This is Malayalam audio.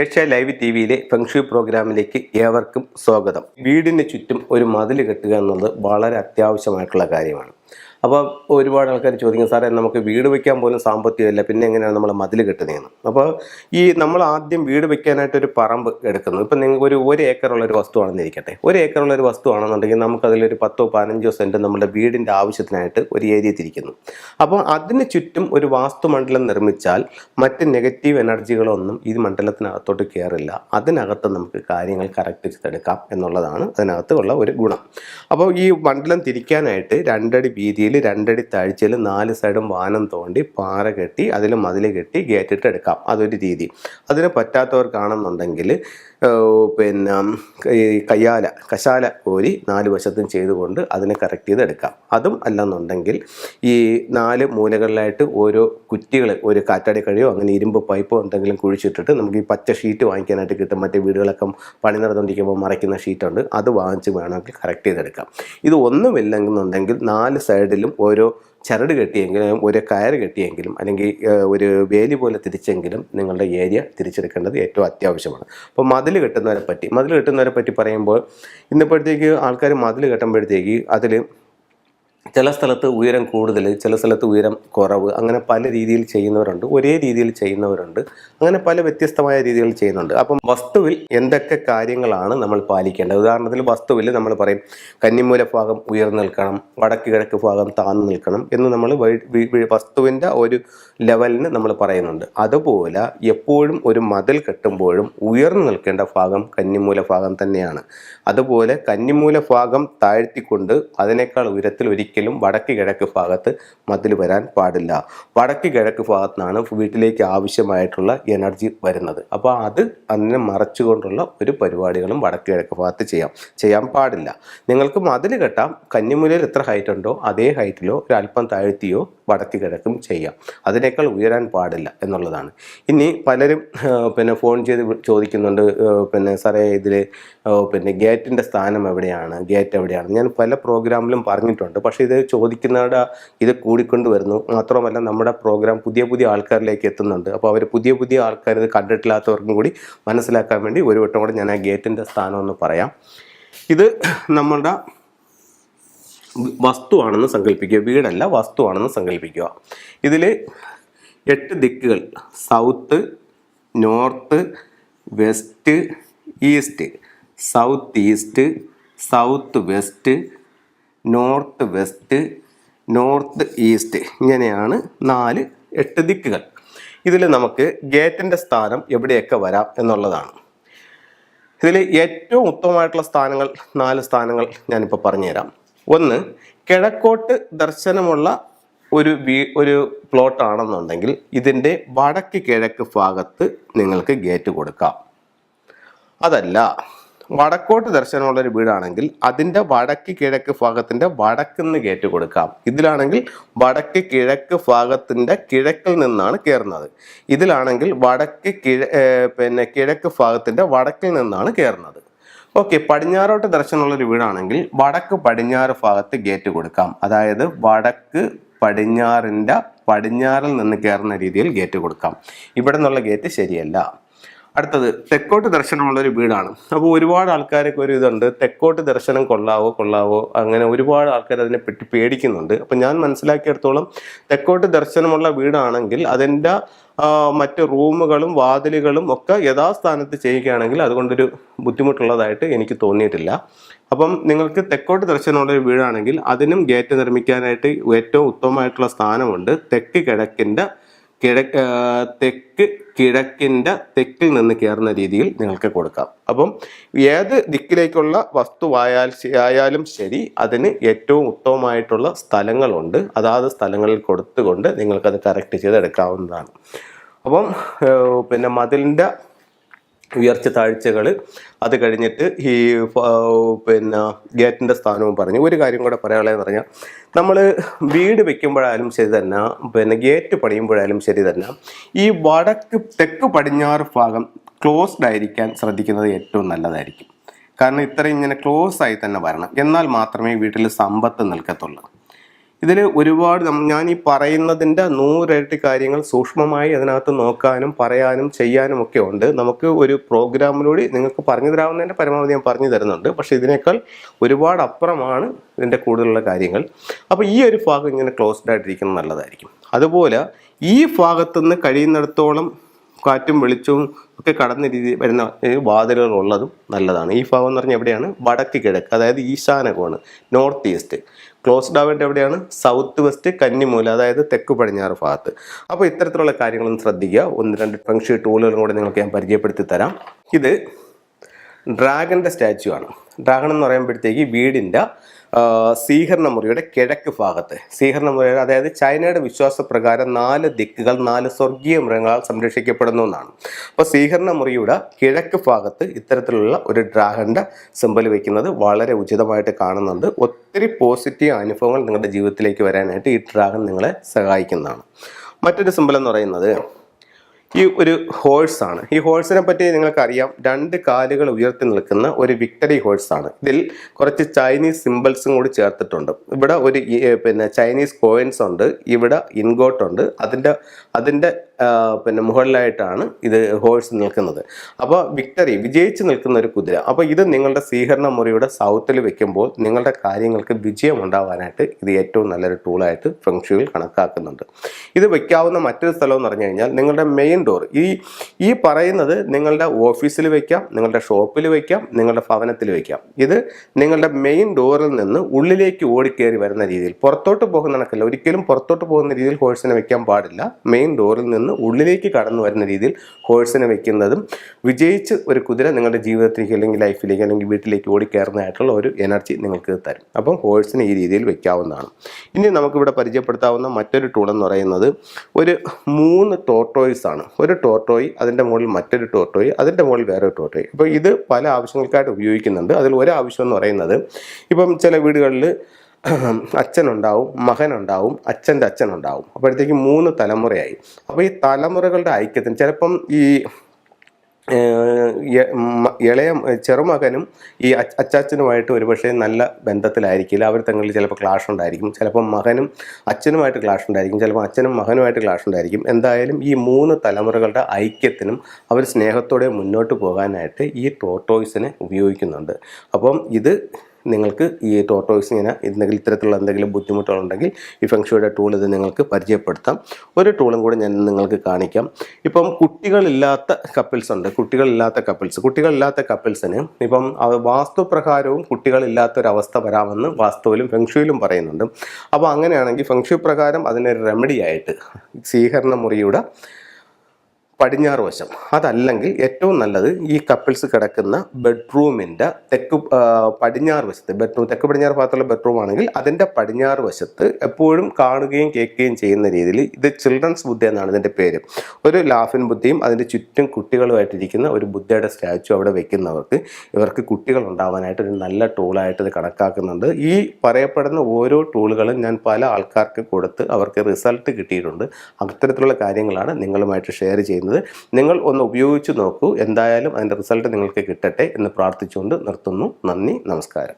ഏഷ്യ ലൈവ് ടിവിയിലെ ഫെങ്ഷു പ്രോഗ്രാമിലേക്ക് ഏവർക്കും സ്വാഗതം. വീടിന് ചുറ്റും ഒരു മതിൽ കെട്ടുക എന്നുള്ളത് വളരെ അത്യാവശ്യമായിട്ടുള്ള കാര്യമാണ്. അപ്പോൾ ഒരുപാട് ആൾക്കാർ ചോദിക്കും, സാറേ നമുക്ക് വീട് വയ്ക്കാൻ പോലും സാമ്പത്തികമില്ല, പിന്നെ എങ്ങനെയാണ് നമ്മൾ മതിൽ കെട്ടുന്നതെന്ന്. അപ്പോൾ നമ്മൾ ആദ്യം വീട് വയ്ക്കാനായിട്ടൊരു പറമ്പ് എടുക്കുന്നു. ഇപ്പം നിങ്ങൾക്ക് ഒരു ഏക്കറുള്ളൊരു വസ്തുവാണെന്നിരിക്കട്ടെ. ഒരു ഏക്കറുള്ളൊരു വസ്തുവാണെന്നുണ്ടെങ്കിൽ നമുക്കതിലൊരു 10-15 സെൻറ്റ് നമ്മുടെ വീടിൻ്റെ ആവശ്യത്തിനായിട്ട് ഒരു ഏരിയ തിരിക്കുന്നു. അപ്പോൾ അതിന് ചുറ്റും ഒരു വാസ്തുമണ്ഡലം നിർമ്മിച്ചാൽ മറ്റ് നെഗറ്റീവ് എനർജികളൊന്നും ഈ മണ്ഡലത്തിനകത്തോട്ട് കയറില്ല. അതിനകത്ത് നമുക്ക് കാര്യങ്ങൾ കറക്റ്റ് ചെയ്തെടുക്കാം എന്നുള്ളതാണ് അതിനകത്ത് ഉള്ള ഒരു ഗുണം. അപ്പോൾ ഈ മണ്ഡലം തിരിക്കാനായിട്ട് 2 അടി വീതിയിൽ 2 അടി താഴ്ചയിൽ 4 സൈഡും വാനം തോണ്ടി പാറ കെട്ടി അതിൽ മതിൽ കെട്ടി ഗേറ്റിട്ട് എടുക്കാം. അതൊരു രീതി. അതിന് പറ്റാത്തവർക്കാണെന്നുണ്ടെങ്കിൽ കശാല കോരി 4 വശത്തും ചെയ്തുകൊണ്ട് അതിനെ കറക്റ്റ് ചെയ്തെടുക്കാം. അതും അല്ലെന്നുണ്ടെങ്കിൽ ഈ 4 മൂലകളിലായിട്ട് ഓരോ കുറ്റികൾ, ഒരു കാറ്റാടി കഴിയോ അങ്ങനെ ഇരുമ്പ് പൈപ്പോ എന്തെങ്കിലും കുഴിച്ചിട്ടിട്ട് നമുക്ക് ഈ പച്ച ഷീറ്റ് വാങ്ങിക്കാനായിട്ട് കിട്ടും. മറ്റേ വീടുകളൊക്കെ പണി നടന്നുകൊണ്ടിരിക്കുമ്പോൾ മറയ്ക്കുന്ന ഷീറ്റുണ്ട്, അത് വാങ്ങിച്ച് വേണമെങ്കിൽ കറക്റ്റ് ചെയ്തെടുക്കാം. ഇത് ഒന്നുമില്ലെന്നുണ്ടെങ്കിൽ 4 സൈഡിലും ഓരോ ചരട് കെട്ടിയെങ്കിലും ഒരു കയറ് കെട്ടിയെങ്കിലും അല്ലെങ്കിൽ ഒരു വേലി പോലെ തിരിച്ചെങ്കിലും നിങ്ങളുടെ ഏരിയ തിരിച്ചെടുക്കേണ്ടത് ഏറ്റവും അത്യാവശ്യമാണ്. അപ്പോൾ മതിൽ കെട്ടുന്നവരെ പറ്റി പറയുമ്പോൾ ഇന്നിപ്പോഴത്തേക്ക് ആൾക്കാർ മതിൽ കെട്ടുമ്പോഴത്തേക്ക് അതിൽ ചില സ്ഥലത്ത് ഉയരം കൂടുതൽ, ചില സ്ഥലത്ത് ഉയരം കുറവ്, അങ്ങനെ പല രീതിയിൽ ചെയ്യുന്നവരുണ്ട്, ഒരേ രീതിയിൽ ചെയ്യുന്നവരുണ്ട്, അങ്ങനെ പല വ്യത്യസ്തമായ രീതിയിൽ ചെയ്യുന്നുണ്ട്. അപ്പം വസ്തുവിൽ എന്തൊക്കെ കാര്യങ്ങളാണ് നമ്മൾ പാലിക്കേണ്ടത്? ഉദാഹരണത്തിന് വസ്തുവിൽ നമ്മൾ പറയും കന്നിമൂല ഭാഗം ഉയർന്നു നിൽക്കണം, വടക്ക് കിഴക്ക് ഭാഗം താഴ്ന്നു നിൽക്കണം എന്ന് നമ്മൾ വസ്തുവിൻ്റെ ഒരു ലെവലിന് നമ്മൾ പറയുന്നുണ്ട്. അതുപോലെ എപ്പോഴും ഒരു മതിൽ കെട്ടുമ്പോഴും ഉയർന്നു നിൽക്കേണ്ട ഭാഗം കന്നിമൂല ഭാഗം തന്നെയാണ്. അതുപോലെ കന്നിമൂല ഭാഗം താഴ്ത്തിക്കൊണ്ട് അതിനേക്കാൾ ഉയരത്തിൽ ഒരിക്കലും വടക്ക് കിഴക്ക് ഭാഗത്ത് മതിൽ വരാൻ പാടില്ല. വടക്ക് കിഴക്ക് ഭാഗത്താണ് വീട്ടിലേക്ക് ആവശ്യമായിട്ടുള്ള എനർജി വരുന്നത്. അപ്പോൾ അതിനെ മറച്ചുകൊണ്ടുള്ള ഒരു പരിപാടികളും വടക്ക് കിഴക്ക് ഭാഗത്ത് ചെയ്യാൻ പാടില്ല. നിങ്ങൾക്ക് മതിൽ കെട്ടാം, കന്നിമൂലയിൽ എത്ര ഹൈറ്റ് ഉണ്ടോ അതേ ഹൈറ്റിലോ ഒരല്പം താഴ്ത്തിയോ വടക്ക് കിഴക്കും ചെയ്യാം. അതിനേക്കാൾ ഉയരാൻ പാടില്ല എന്നുള്ളതാണ്. ഇനി പലരും ഫോൺ ചെയ്ത് ചോദിക്കുന്നുണ്ട്, സാറേ ഇതിൽ ഗേറ്റിൻ്റെ സ്ഥാനം എവിടെയാണ്, ഗേറ്റ് എവിടെയാണ്? ഞാൻ പല പ്രോഗ്രാമിലും പറഞ്ഞിട്ടുണ്ട്. പക്ഷേ ഇത് ചോദിക്കുന്നവരുടെ ഇത് കൂടിക്കൊണ്ട് വരുന്നു. മാത്രമല്ല നമ്മുടെ പ്രോഗ്രാം പുതിയ ആൾക്കാരിലേക്ക് എത്തുന്നുണ്ട്. അപ്പോൾ അവർ പുതിയ ആൾക്കാർ ഇത് കണ്ടിട്ടില്ലാത്തവർക്കും കൂടി മനസ്സിലാക്കാൻ വേണ്ടി ഒരു വട്ടം കൂടെ ഞാൻ ആ ഗേറ്റിൻ്റെ സ്ഥാനം ഒന്ന് പറയാം. ഇത് നമ്മളുടെ വസ്തുവാണെന്ന് സങ്കല്പിക്കുക, വീടല്ല, വസ്തുവാണെന്ന് സങ്കല്പിക്കുക. ഇതിൽ 8 ദിക്കുകൾ, south, north, west, east, south east, south west, north west, north east, ഇങ്ങനെയാണ് 8 ദിക്കുകൾ. ഇതിൽ നമുക്ക് ഗേറ്റിൻ്റെ സ്ഥാനം എവിടെയൊക്കെ വരാം എന്നുള്ളതാണ്. ഇതിൽ ഏറ്റവും ഉത്തമമായിട്ടുള്ള സ്ഥാനങ്ങൾ 4 സ്ഥാനങ്ങൾ ഞാനിപ്പോൾ പറഞ്ഞുതരാം. ഒന്ന്, കിഴക്കോട്ട് ദർശനമുള്ള ഒരു പ്ലോട്ടാണെന്നുണ്ടെങ്കിൽ ഇതിൻ്റെ വടക്ക് കിഴക്ക് ഭാഗത്ത് നിങ്ങൾക്ക് ഗേറ്റ് കൊടുക്കാം. അതല്ല വടക്കോട്ട് ദർശനമുള്ളൊരു വീടാണെങ്കിൽ അതിൻ്റെ വടക്ക് കിഴക്ക് ഭാഗത്തിൻ്റെ വടക്കുന്ന് ഗേറ്റ് കൊടുക്കാം. ഇതിലാണെങ്കിൽ വടക്ക് കിഴക്ക് ഭാഗത്തിൻ്റെ കിഴക്കിൽ നിന്നാണ് കയറുന്നത്. ഇതിലാണെങ്കിൽ കിഴക്ക് ഭാഗത്തിൻ്റെ വടക്കിൽ നിന്നാണ് കയറുന്നത്. ഓക്കെ, പടിഞ്ഞാറോട്ട് ദർശനമുള്ളൊരു വീടാണെങ്കിൽ വടക്ക് പടിഞ്ഞാറ് ഭാഗത്ത് ഗേറ്റ് കൊടുക്കാം. അതായത് വടക്ക് പടിഞ്ഞാറിൽ നിന്ന് കയറുന്ന രീതിയിൽ ഗേറ്റ് കൊടുക്കാം. ഇവിടെ നിന്നുള്ള ഗേറ്റ് ശരിയല്ല. അടുത്തത് തെക്കോട്ട് ദർശനമുള്ളൊരു വീടാണ്. അപ്പോൾ ഒരുപാട് ആൾക്കാരൊക്കെ ഒരു ഇതുണ്ട്, തെക്കോട്ട് ദർശനം കൊള്ളാവോ അങ്ങനെ ഒരുപാട് ആൾക്കാർ അതിനെ പറ്റി പേടിക്കുന്നുണ്ട്. അപ്പം ഞാൻ മനസ്സിലാക്കിയെടുത്തോളം തെക്കോട്ട് ദർശനമുള്ള വീടാണെങ്കിൽ അതിൻ്റെ മറ്റ് റൂമുകളും വാതിലുകളും ഒക്കെ യഥാസ്ഥാനത്ത് ചെയ്യുകയാണെങ്കിൽ അതുകൊണ്ടൊരു ബുദ്ധിമുട്ടുള്ളതായിട്ട് എനിക്ക് തോന്നിയിട്ടില്ല. അപ്പം നിങ്ങൾക്ക് തെക്കോട്ട് ദർശനമുള്ളൊരു വീടാണെങ്കിൽ അതിനും ഗേറ്റ് നിർമ്മിക്കാനായിട്ട് ഏറ്റവും ഉത്തമമായിട്ടുള്ള സ്ഥാനമുണ്ട്. തെക്ക് കിഴക്കിൻ്റെ തെക്കിൽ നിന്ന് കയറുന്ന രീതിയിൽ നിങ്ങൾക്ക് കൊടുക്കാം. അപ്പം ഏത് ദിക്കിലേക്കുള്ള വസ്തുവായാലും ശരി അതിന് ഏറ്റവും ഉത്തമമായിട്ടുള്ള സ്ഥലങ്ങളുണ്ട്. അതാത് സ്ഥലങ്ങളിൽ കൊടുത്തുകൊണ്ട് നിങ്ങൾക്കത് കറക്റ്റ് ചെയ്തെടുക്കാവുന്നതാണ്. അപ്പം മതിലിൻ്റെ ഉയർച്ച താഴ്ചകൾ, അത് കഴിഞ്ഞിട്ട് ഈ ഗേറ്റിൻ്റെ സ്ഥാനവും പറഞ്ഞു. ഒരു കാര്യം കൂടെ പറയാനുള്ളതെന്ന് പറഞ്ഞാൽ നമ്മൾ വീട് വെക്കുമ്പോഴായാലും ശരി തന്നെ ഗേറ്റ് പണിയുമ്പോഴായാലും ശരി തന്നെ ഈ തെക്ക് പടിഞ്ഞാറ് ഭാഗം ക്ലോസ്ഡ് ആയിരിക്കാൻ ശ്രദ്ധിക്കുന്നത് ഏറ്റവും നല്ലതായിരിക്കും. കാരണം ഇങ്ങനെ ക്ലോസ് ആയി തന്നെ വരണം. എന്നാൽ മാത്രമേ വീട്ടിൽ സമ്പത്ത് നിൽക്കത്തുള്ളൂ. ഇതിൽ ഒരുപാട് ഞാൻ ഈ പറയുന്നതിൻ്റെ 100 ഇരട്ടി കാര്യങ്ങൾ സൂക്ഷ്മമായി അതിനകത്ത് നോക്കാനും പറയാനും ചെയ്യാനും ഒക്കെ ഉണ്ട്. നമുക്ക് ഒരു പ്രോഗ്രാമിലൂടെ നിങ്ങൾക്ക് പറഞ്ഞു തരാവുന്നതിൻ്റെ പരമാവധി ഞാൻ പറഞ്ഞു തരുന്നുണ്ട്. പക്ഷേ ഇതിനേക്കാൾ ഒരുപാട് അപ്പുറമാണ് ഇതിൻ്റെ കൂടുതലുള്ള കാര്യങ്ങൾ. അപ്പോൾ ഈ ഒരു ഭാഗം ഇങ്ങനെ ക്ലോസ്ഡ് ആയിട്ടിരിക്കുന്നത് നല്ലതായിരിക്കും. അതുപോലെ ഈ ഭാഗത്തുനിന്ന് കഴിയുന്നിടത്തോളം കാറ്റും വെളിച്ചവും ഒക്കെ കടന്ന രീതിയിൽ വരുന്ന വാതിലുകൾ ഉള്ളതും നല്ലതാണ്. ഈ ഭാഗം എന്ന് പറഞ്ഞാൽ എവിടെയാണ്? വടക്ക് കിഴക്ക്, അതായത് ഈശാന കോണ്, നോർത്ത് ഈസ്റ്റ്. ക്ലോസ്ഡ് ആവേണ്ട എവിടെയാണ്? സൗത്ത് വെസ്റ്റ്, കന്നിമൂല, അതായത് തെക്ക് പടിഞ്ഞാറ് ഭാഗത്ത്. അപ്പോൾ ഇത്തരത്തിലുള്ള കാര്യങ്ങളൊന്നും ശ്രദ്ധിക്കുക. 1-2 ഫെങ്ഷി ടൂളുകളും കൂടെ നിങ്ങൾക്ക് ഞാൻ പരിചയപ്പെടുത്തി തരാം. ഇത് ഡ്രാഗൻ്റെ സ്റ്റാച്ചു ആണ്. ഡ്രാഗൺ എന്ന് പറയുമ്പോഴത്തേക്ക് വീടിൻ്റെ സ്വീകരണ മുറിയുടെ കിഴക്ക് ഭാഗത്ത്, സ്വീകരണ മുറിയുടെ, അതായത് ചൈനയുടെ വിശ്വാസപ്രകാരം 4 ദിക്കുകൾ 4 സ്വർഗീയ മൃഗങ്ങളാൽ സംരക്ഷിക്കപ്പെടുന്നു എന്നാണ്. അപ്പോൾ സ്വീകരണ മുറിയുടെ കിഴക്ക് ഭാഗത്ത് ഇത്തരത്തിലുള്ള ഒരു ഡ്രാഗൻ്റെ സിമ്പൽ വയ്ക്കുന്നത് വളരെ ഉചിതമായിട്ട് കാണുന്നുണ്ട്. ഒത്തിരി പോസിറ്റീവ് അനുഭവങ്ങൾ നിങ്ങളുടെ ജീവിതത്തിലേക്ക് വരാനായിട്ട് ഈ ഡ്രാഗൺ നിങ്ങളെ സഹായിക്കുന്നതാണ്. മറ്റൊരു സിമ്പൽ എന്ന് പറയുന്നത് ഈ ഒരു ഹോഴ്സാണ്. ഈ ഹോഴ്സിനെ പറ്റി നിങ്ങൾക്കറിയാം, 2 കാലുകൾ ഉയർത്തി നിൽക്കുന്ന ഒരു വിക്ടറി ഹോഴ്സാണ്. ഇതിൽ കുറച്ച് ചൈനീസ് സിമ്പിൾസും കൂടി ചേർത്തിട്ടുണ്ട്. ഇവിടെ ഒരു ചൈനീസ് കോയിൻസ് ഉണ്ട്, ഇവിടെ ഇൻഗോട്ട് ഉണ്ട്, അതിൻ്റെ മുകളിലായിട്ടാണ് ഇത് ഹോഴ്സ് നിൽക്കുന്നത്. അപ്പോൾ വിക്ടറി, വിജയിച്ച് നിൽക്കുന്ന ഒരു കുതിര. അപ്പോൾ ഇത് നിങ്ങളുടെ സ്വീകരണ മുറിയുടെ സൗത്തിൽ വെക്കുമ്പോൾ നിങ്ങളുടെ കാര്യങ്ങൾക്ക് വിജയം ഉണ്ടാവാനായിട്ട് ഇത് ഏറ്റവും നല്ലൊരു ടൂളായിട്ട് ഫെങ്ഷുയിൽ കണക്കാക്കുന്നുണ്ട്. ഇത് വെക്കാവുന്ന മറ്റൊരു സ്ഥലം എന്ന് പറഞ്ഞു കഴിഞ്ഞാൽ നിങ്ങളുടെ മെയിൻ ഡോർ. ഈ പറയുന്നത് നിങ്ങളുടെ ഓഫീസിൽ വയ്ക്കാം, നിങ്ങളുടെ ഷോപ്പിൽ വയ്ക്കാം, നിങ്ങളുടെ ഭവനത്തിൽ വയ്ക്കാം. ഇത് നിങ്ങളുടെ മെയിൻ ഡോറിൽ നിന്ന് ഉള്ളിലേക്ക് ഓടിക്കയറി വരുന്ന രീതിയിൽ, പുറത്തോട്ട് പോകുന്ന കണക്കല്ല, ഒരിക്കലും പുറത്തോട്ട് പോകുന്ന രീതിയിൽ ഹോഴ്സിനെ വെക്കാൻ പാടില്ല. മെയിൻ ഡോറിൽ നിന്ന് ഉള്ളിലേക്ക് കടന്നു വരുന്ന രീതിയിൽ ഹോഴ്സിനെ വെക്കുന്നതും വിജയിച്ച് ഒരു കുതിര നിങ്ങളുടെ ജീവിതത്തിലേക്ക് അല്ലെങ്കിൽ ലൈഫിലേക്ക് അല്ലെങ്കിൽ വീട്ടിലേക്ക് ഓടിക്കയറുന്നതായിട്ടുള്ള ഒരു എനർജി നിങ്ങൾക്ക് തരും. അപ്പം ഹോഴ്സിനെ ഈ രീതിയിൽ വെക്കാവുന്നതാണ്. ഇനി നമുക്കിവിടെ പരിചയപ്പെടുത്താവുന്ന മറ്റൊരു ടൂൾ എന്ന് പറയുന്നത് ഒരു 3 ടോർട്ടോയ്സ് ആണ്. ഒരു ടോർട്ടോയ്, അതിൻ്റെ മുകളിൽ മറ്റൊരു ടോർട്ടോയ്, അതിൻ്റെ മുകളിൽ വേറെ ഒരു ടോർട്ടോയ്. അപ്പോൾ ഇത് പല ആവശ്യങ്ങൾക്കായിട്ട് ഉപയോഗിക്കുന്നുണ്ട്. അതിൽ ഒരു ആവശ്യം എന്ന് പറയുന്നത്, ഇപ്പം ചില വീടുകളിൽ അച്ഛനുണ്ടാവും, മകനുണ്ടാവും, അച്ഛൻ്റെ അച്ഛനുണ്ടാവും. അപ്പോഴത്തേക്ക് 3 തലമുറയായി. അപ്പോൾ ഈ തലമുറകളുടെ ഐക്യത്തിന് ചിലപ്പം ഈ ഇളയ ചെറുമകനും ഈ അച്ചാച്ചനുമായിട്ട് ഒരുപക്ഷെ നല്ല ബന്ധത്തിലായിരിക്കില്ല. അവർ തങ്ങളിൽ ചിലപ്പോൾ ക്ലാഷ് ഉണ്ടായിരിക്കും. ചിലപ്പോൾ മകനും അച്ഛനുമായിട്ട് ക്ലാഷ് ഉണ്ടായിരിക്കും. ചിലപ്പോൾ അച്ഛനും മകനുമായിട്ട് ക്ലാഷ് ഉണ്ടായിരിക്കും. എന്തായാലും ഈ 3 തലമുറകളുടെ ഐക്യത്തിനും അവർ സ്നേഹത്തോടെ മുന്നോട്ട് പോകാനായിട്ട് ഈ ടോർട്ടോയ്സിനെ ഉപയോഗിക്കുന്നുണ്ട്. അപ്പം ഇത് നിങ്ങൾക്ക് ഈ ടോർട്ടോയ്സ് ഇങ്ങനെ ഇത്തരത്തിലുള്ള എന്തെങ്കിലും ബുദ്ധിമുട്ടുകളുണ്ടെങ്കിൽ ഈ ഫെങ്ഷുയുടെ ടൂൾ ഇത് നിങ്ങൾക്ക് പരിചയപ്പെടുത്താം. ഒരു ടൂളും കൂടി ഞാൻ നിങ്ങൾക്ക് കാണിക്കാം. ഇപ്പം കുട്ടികളില്ലാത്ത കപ്പിൾസ് ഉണ്ട്. കുട്ടികളില്ലാത്ത കപ്പിൾസിന് ഇപ്പം വാസ്തുപ്രകാരവും കുട്ടികളില്ലാത്തൊരവസ്ഥ വരാമെന്ന് വാസ്തുവിലും ഫെങ്ഷുയിലും പറയുന്നുണ്ട്. അപ്പോൾ അങ്ങനെയാണെങ്കിൽ ഫെങ്ഷു പ്രകാരം അതിനൊരു റെമഡി ആയിട്ട് സ്വീകരണ മുറിയുടെ പടിഞ്ഞാറ് വശം, അതല്ലെങ്കിൽ ഏറ്റവും നല്ലത് ഈ കപ്പിൾസ് കിടക്കുന്ന ബെഡ്റൂമിൻ്റെ പടിഞ്ഞാറ് വശത്ത്, തെക്ക് പടിഞ്ഞാറ് ഭാഗത്തുള്ള ബെഡ്റൂം ആണെങ്കിൽ അതിൻ്റെ പടിഞ്ഞാറ് വശത്ത് എപ്പോഴും കാണുകയും കേൾക്കുകയും ചെയ്യുന്ന രീതിയിൽ, ഇത് ചിൽഡ്രൻസ് ബുദ്ധ എന്നാണ് ഇതിൻ്റെ പേര്, ഒരു ലാഫിൻ ബുദ്ധയും അതിൻ്റെ ചുറ്റും കുട്ടികളുമായിട്ടിരിക്കുന്ന ഒരു ബുദ്ധയുടെ സ്റ്റാച്ചു അവിടെ വെക്കുന്നവർക്ക് ഇവർക്ക് കുട്ടികൾ ഉണ്ടാവാനായിട്ട് ഒരു നല്ല ടൂളായിട്ട് ഇത് കണക്കാക്കുന്നുണ്ട്. ഈ പറയപ്പെടുന്ന ഓരോ ടൂളുകളും ഞാൻ പല ആൾക്കാർക്ക് കൊടുത്ത് അവർക്ക് റിസൾട്ട് കിട്ടിയിട്ടുണ്ട്. അത്തരത്തിലുള്ള കാര്യങ്ങളാണ് നിങ്ങളുമായിട്ട് ഷെയർ ചെയ്യുന്നത്. നിങ്ങൾ ഒന്ന് ഉപയോഗിച്ച് നോക്കൂ. എന്തായാലും അതിൻ്റെ റിസൾട്ട് നിങ്ങൾക്ക് കിട്ടട്ടെ എന്ന് പ്രാർത്ഥിച്ചുകൊണ്ട് നിർത്തുന്നു. നന്ദി, നമസ്കാരം.